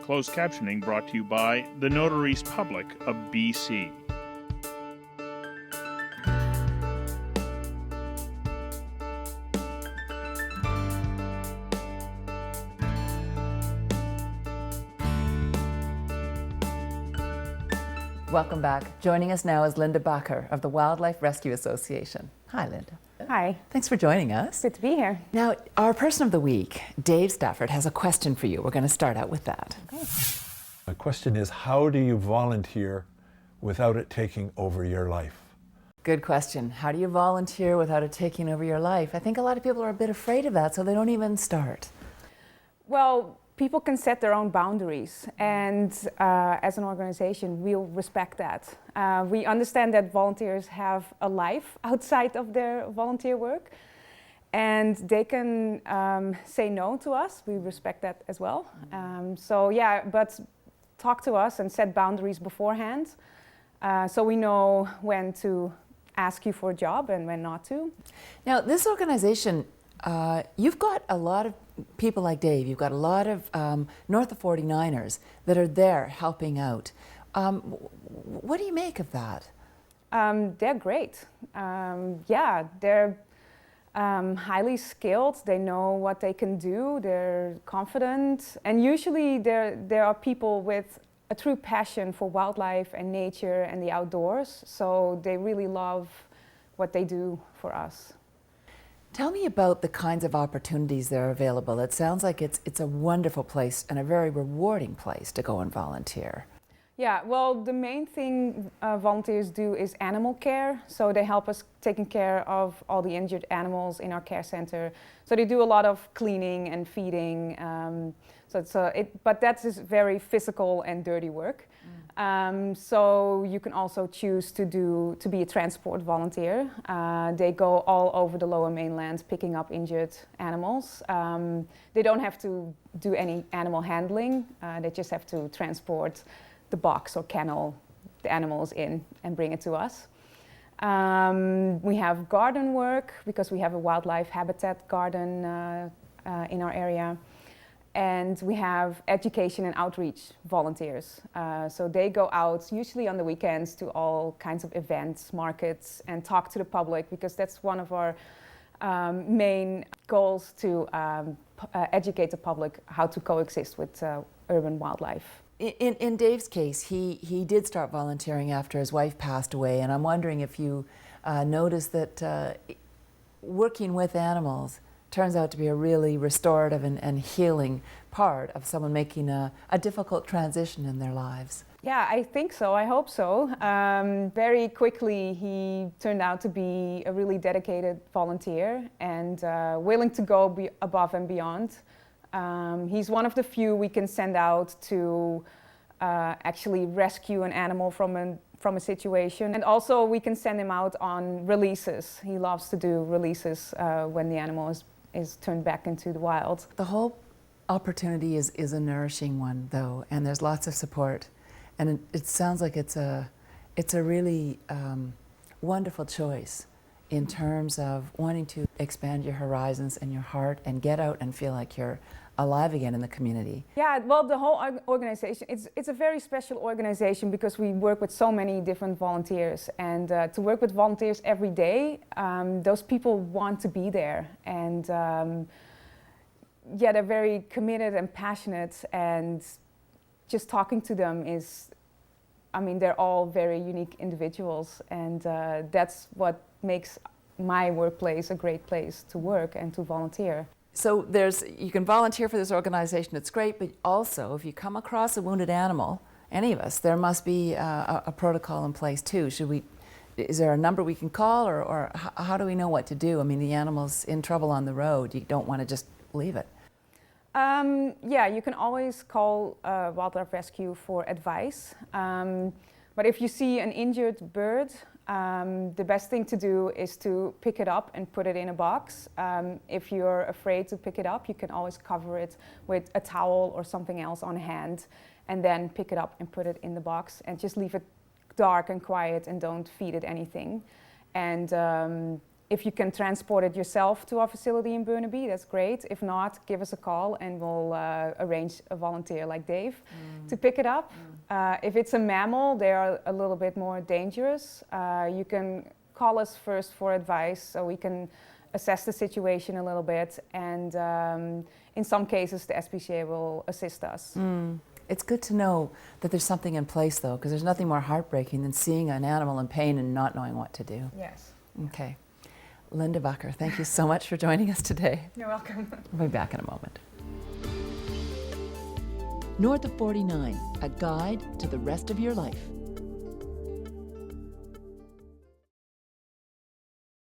Closed captioning brought to you by the Notaries Public of BC. Welcome back. Joining us now is Linda Bakker of the Wildlife Rescue Association. Hi, Linda. Hi. Thanks for joining us. Good to be here. Now, our person of the week, Dave Stafford, has a question for you. We're going to start out with that. Okay. My question is, how do you volunteer without it taking over your life? Good question. How do you volunteer without it taking over your life? I think a lot of people are a bit afraid of that, so they don't even start. Well, people can set their own boundaries, and as an organization, we'll respect that. We understand that volunteers have a life outside of their volunteer work, and they can say no to us. We respect that as well. But talk to us and set boundaries beforehand, so we know when to ask you for a job and when not to. Now, this organization, you've got a lot of people like Dave, you've got a lot of North of 49ers that are there helping out. What do you make of that? They're great. They're highly skilled. They know what they can do. They're confident. And usually there are people with a true passion for wildlife and nature and the outdoors. So they really love what they do for us. Tell me about the kinds of opportunities that are available. It sounds like it's a wonderful place and a very rewarding place to go and volunteer. Yeah, well, the main thing volunteers do is animal care. So they help us taking care of all the injured animals in our care center. So they do a lot of cleaning and feeding. But that's just very physical and dirty work. So you can also choose to be a transport volunteer. They go all over the Lower Mainland picking up injured animals. They don't have to do any animal handling. They just have to transport the box or kennel the animals in and bring it to us. We have garden work because we have a wildlife habitat garden in our area. And we have education and outreach volunteers. So they go out, usually on the weekends, to all kinds of events, markets, and talk to the public, because that's one of our main goals, to educate the public how to coexist with urban wildlife. In Dave's case, he did start volunteering after his wife passed away, and I'm wondering if you noticed that working with animals turns out to be a really restorative and healing part of someone making a difficult transition in their lives. Yeah, I think so. I hope so. Very quickly, he turned out to be a really dedicated volunteer and willing to go above and beyond. He's one of the few we can send out to actually rescue an animal from a situation. And also we can send him out on releases. He loves to do releases when the animal is turned back into the wild. The whole opportunity is a nourishing one, though, and there's lots of support. And it sounds like it's a really wonderful choice in terms of wanting to expand your horizons and your heart and get out and feel like you're alive again in the community. Yeah, well, the whole organization, it's a very special organization because we work with so many different volunteers, and to work with volunteers every day, those people want to be there, and they're very committed and passionate, and just talking to them they're all very unique individuals, and that's what makes my workplace a great place to work and to volunteer. So you can volunteer for this organization, it's great, but also if you come across a wounded animal, any of us, there must be a protocol in place too. Is there a number we can call, or how do we know what to do? I mean, the animal's in trouble on the road, you don't want to just leave it. You can always call Wildlife Rescue for advice. But if you see an injured bird, the best thing to do is to pick it up and put it in a box. If you're afraid to pick it up, you can always cover it with a towel or something else on hand, and then pick it up and put it in the box, and just leave it dark and quiet and don't feed it anything. And If you can transport it yourself to our facility in Burnaby, that's great. If not, give us a call and we'll arrange a volunteer like Dave to pick it up. If it's a mammal, they are a little bit more dangerous. You can call us first for advice so we can assess the situation a little bit, and in some cases the SPCA will assist us. It's good to know that there's something in place though, because there's nothing more heartbreaking than seeing an animal in pain and not knowing what to do. Yes. Okay. Linda Bakker, thank you so much for joining us today. You're welcome. We'll be back in a moment. North of 49, a guide to the rest of your life.